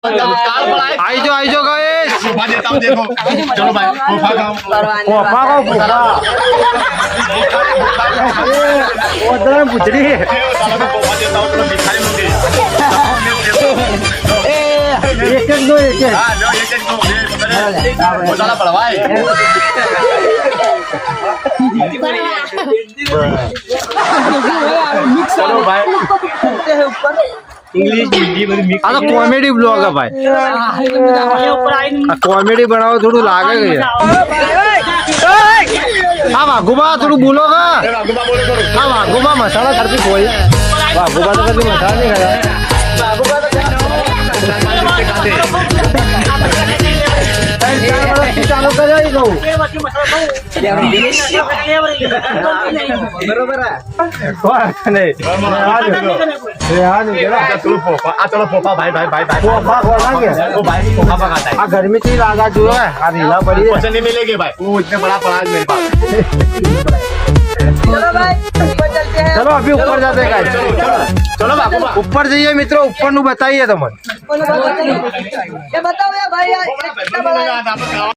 आई जो गाइस पोपा देता हूँ देखो चलो भाई पोपा खाओ पोपा को पोपा उधर बुजरी साला को पोपा देता हूँ थोड़ा मिठाई लोगे एक दो हाँ लो एक दो वो साला पड़वाए चलो भाई इंग्लिश हिंदी में मिक्स आ तो कॉमेडी ब्लॉग है भाई कॉमेडी बनाओ थोड़ा लागे हाँ वागुबा थोड़ा बोलोगा हाँ वागुबा मसाला करती कोई वागुबा तो कभी मसाला नहीं खाया चालू कर बरोबर चलो पोपा चलो पोपा भाई भाई भाई भाई पोपा वो भाई पोपा पकाता है गर्मी चीज आगा जो है ढीला पड़ी है पैसे नहीं मिलेंगे भाई वो इतने बड़ा पड़ा है मेरे पास चलो भाई ऊपर चलते हैं। चलो अभी ऊपर जाते हैं guys। चलो चलो चलो बाबू ऊपर जाइए मित्रों ऊपर नु बताइए तुम ये बताओ यार भाई यार कितना बड़ा है?